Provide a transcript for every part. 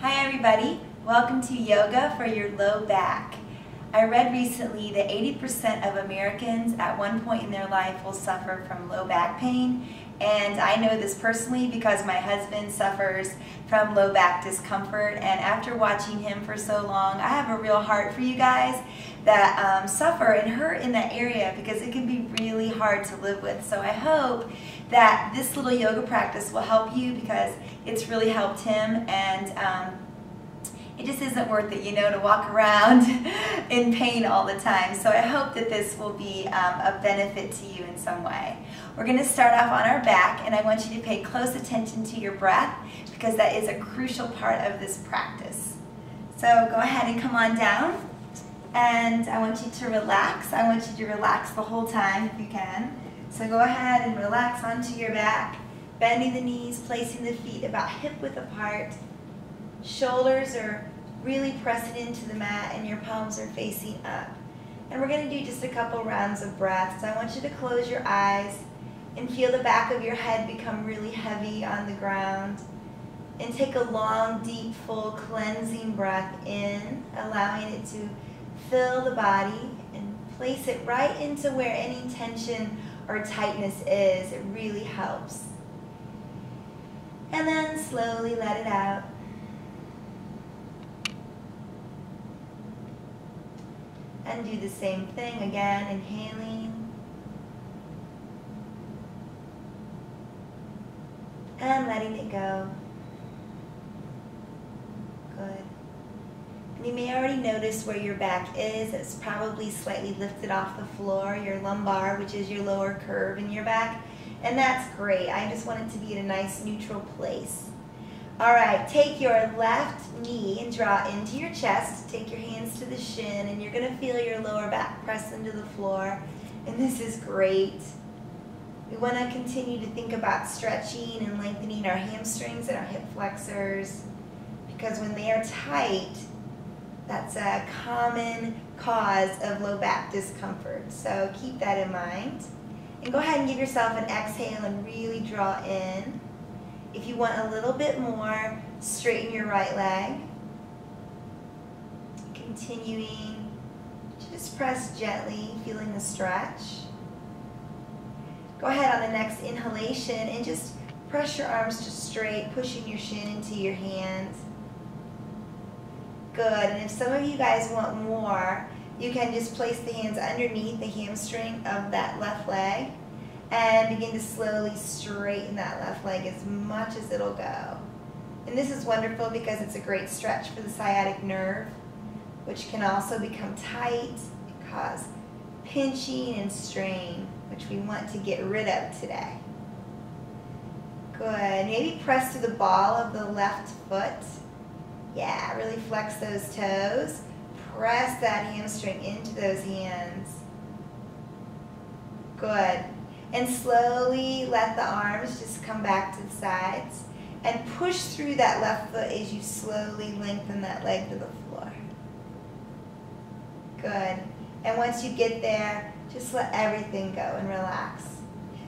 Hi everybody, welcome to Yoga for Your Low Back. I read recently that 80% of Americans at one point in their life will suffer from low back pain, and I know this personally because my husband suffers from low back discomfort, and after watching him for so long, I have a real heart for you guys that suffer and hurt in that area because it can be really hard to live with. So I hope that this little yoga practice will help you because it's really helped him, and it just isn't worth it, to walk around in pain all the time. So I hope that this will be a benefit to you in some way. We're going to start off on our back, and I want you to pay close attention to your breath because that is a crucial part of this practice. So go ahead and come on down, and I want you to relax. I want you to relax the whole time if you can. So go ahead and relax onto your back, bending the knees, placing the feet about hip width apart. Shoulders are really pressing into the mat and your palms are facing up. And we're going to do just a couple rounds of breath. So I want you to close your eyes and feel the back of your head become really heavy on the ground. And take a long, deep, full cleansing breath in, allowing it to fill the body and place it right into where any tension or tightness is. It really helps. And then slowly let it out. And do the same thing again, inhaling. And letting it go. Good. And you may already notice where your back is. It's probably slightly lifted off the floor, your lumbar, which is your lower curve in your back. And that's great. I just want it to be in a nice neutral place. All right, take your left knee and draw into your chest. Take your hands to the shin, and you're going to feel your lower back press into the floor. And this is great. We want to continue to think about stretching and lengthening our hamstrings and our hip flexors, because when they are tight, that's a common cause of low back discomfort. So keep that in mind. And go ahead and give yourself an exhale and really draw in. If you want a little bit more, straighten your right leg. Continuing to just press gently, feeling the stretch. Go ahead on the next inhalation and just press your arms just straight, pushing your shin into your hands. Good, and if some of you guys want more, you can just place the hands underneath the hamstring of that left leg and begin to slowly straighten that left leg as much as it'll go. And this is wonderful because it's a great stretch for the sciatic nerve, which can also become tight and cause pinching and strain, which we want to get rid of today. Good. Maybe press to the ball of the left foot. Yeah, really flex those toes. Press that hamstring into those hands. Good. And slowly let the arms just come back to the sides and push through that left foot as you slowly lengthen that leg to the floor. Good. And once you get there, just let everything go and relax.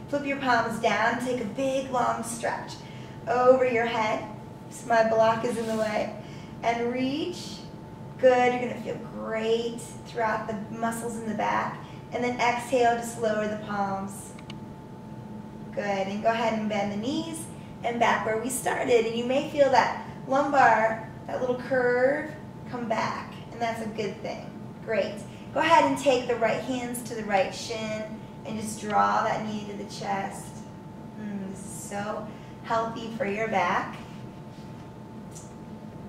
Flip your palms down, take a big long stretch over your head, so my block is in the way, and reach. Good, you're going to feel great throughout the muscles in the back. And then exhale, just lower the palms. Good, and go ahead and bend the knees and back where we started. And you may feel that lumbar, that little curve, come back. And that's a good thing. Great. Go ahead and take the right hands to the right shin and just draw that knee to the chest. This is so healthy for your back.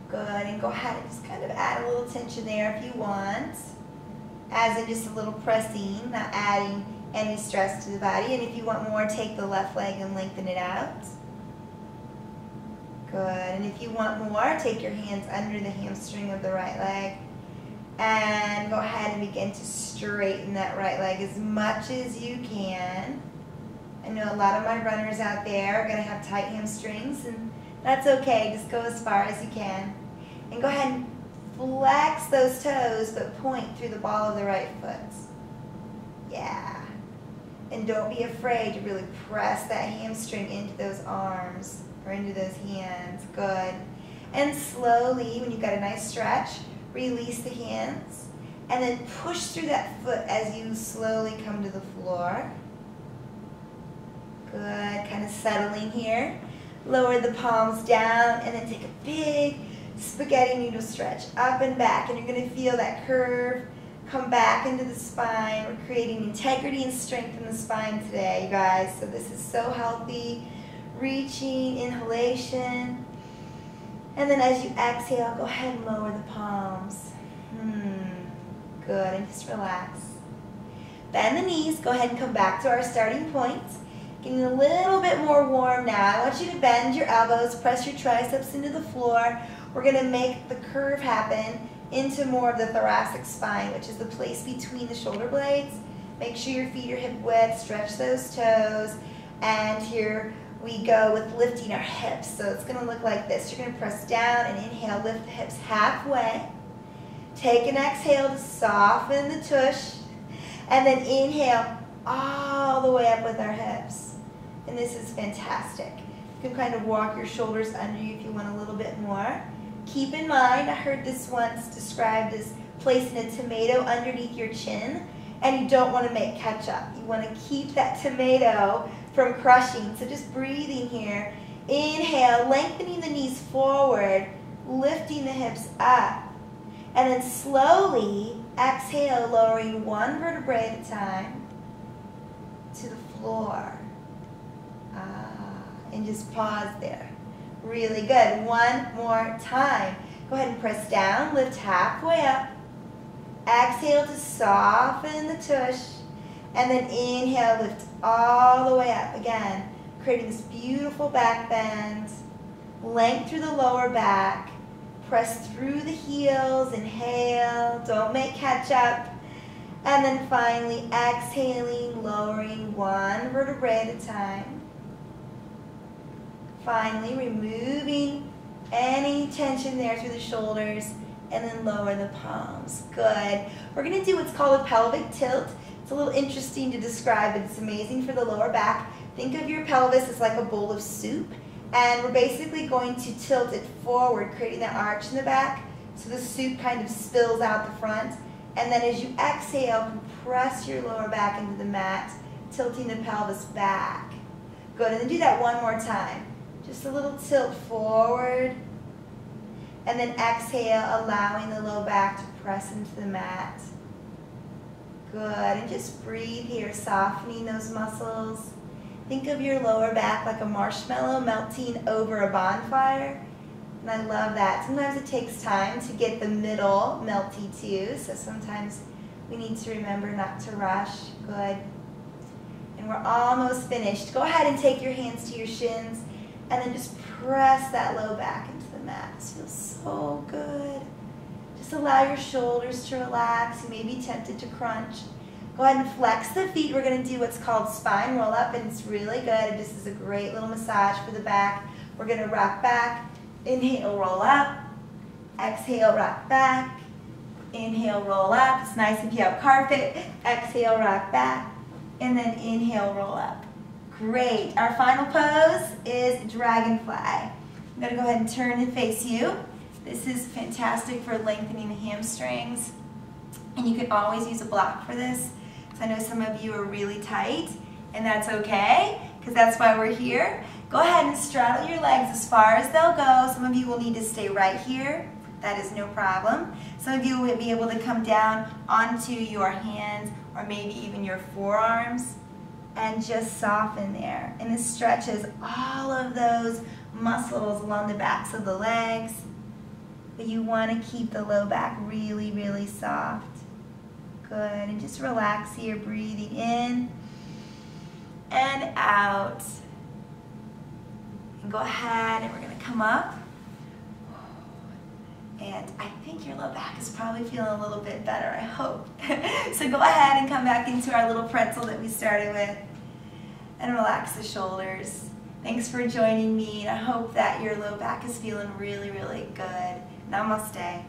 Good, and go ahead and just kind of add a little tension there if you want. As in just a little pressing, not adding any stress to the body. And if you want more, take the left leg and lengthen it out. Good, and if you want more, take your hands under the hamstring of the right leg and go ahead and begin to straighten that right leg as much as you can. I know a lot of my runners out there are going to have tight hamstrings, and that's okay. Just go as far as you can. And go ahead and flex those toes, but point through the ball of the right foot. Yeah. And don't be afraid to really press that hamstring into those arms or into those hands. Good. And slowly, when you've got a nice stretch, release the hands. And then push through that foot as you slowly come to the floor. Good, kind of settling here. Lower the palms down and then take a big spaghetti noodle stretch up and back. And you're going to feel that curve come back into the spine. We're creating integrity and strength in the spine today, you guys. So this is so healthy. Reaching, inhalation. And then as you exhale, go ahead and lower the palms. Good, and just relax. Bend the knees. Go ahead and come back to our starting point. Getting a little bit more warm now. I want you to bend your elbows, press your triceps into the floor. We're going to make the curve happen into more of the thoracic spine, which is the place between the shoulder blades. Make sure your feet are hip width, stretch those toes, and here we go with lifting our hips. So it's going to look like this. You're going to press down and inhale, lift the hips halfway. Take an exhale to soften the tush, and then inhale all the way up with our hips. And this is fantastic. You can kind of walk your shoulders under you if you want a little bit more. Keep in mind, I heard this once described as placing a tomato underneath your chin, and you don't want to make ketchup. You want to keep that tomato from crushing. So just breathing here. Inhale, lengthening the knees forward, lifting the hips up. And then slowly exhale, lowering one vertebrae at a time to the floor. And just pause there. Really good. One more time. Go ahead and press down, lift halfway up. Exhale to soften the tush. And then inhale, lift all the way up. Again, creating this beautiful back bend. Length through the lower back. Press through the heels, inhale, don't make ketchup. And then finally exhaling, lowering one vertebrae at a time. Finally removing any tension there through the shoulders and then lower the palms. Good. We're going to do what's called a pelvic tilt. It's a little interesting to describe, but it's amazing for the lower back. Think of your pelvis as like a bowl of soup. And we're basically going to tilt it forward, creating that arch in the back, so the soup kind of spills out the front. And then as you exhale, compress your lower back into the mat, tilting the pelvis back. Good, and then do that one more time. Just a little tilt forward. And then exhale, allowing the low back to press into the mat. Good, and just breathe here, softening those muscles. Think of your lower back like a marshmallow melting over a bonfire. And I love that. Sometimes it takes time to get the middle melty too, so sometimes we need to remember not to rush. Good. And we're almost finished. Go ahead and take your hands to your shins and then just press that low back into the mat. This feels so good. Just allow your shoulders to relax. You may be tempted to crunch. Go ahead and flex the feet. We're going to do what's called spine roll up, and it's really good. This is a great little massage for the back. We're going to rock back. Inhale, roll up. Exhale, rock back. Inhale, roll up. It's nice if you have carpet. Exhale, rock back. And then inhale, roll up. Great. Our final pose is dragonfly. I'm going to go ahead and turn and face you. This is fantastic for lengthening the hamstrings. And you can always use a block for this. I know some of you are really tight, and that's okay, because that's why we're here. Go ahead and straddle your legs as far as they'll go. Some of you will need to stay right here. That is no problem. Some of you will be able to come down onto your hands or maybe even your forearms and just soften there. And this stretches all of those muscles along the backs of the legs. But you want to keep the low back really, really soft. Good, and just relax here, breathing in and out. And go ahead, and we're going to come up. And I think your low back is probably feeling a little bit better, I hope. So go ahead and come back into our little pretzel that we started with. And relax the shoulders. Thanks for joining me. I hope that your low back is feeling really, really good. Namaste.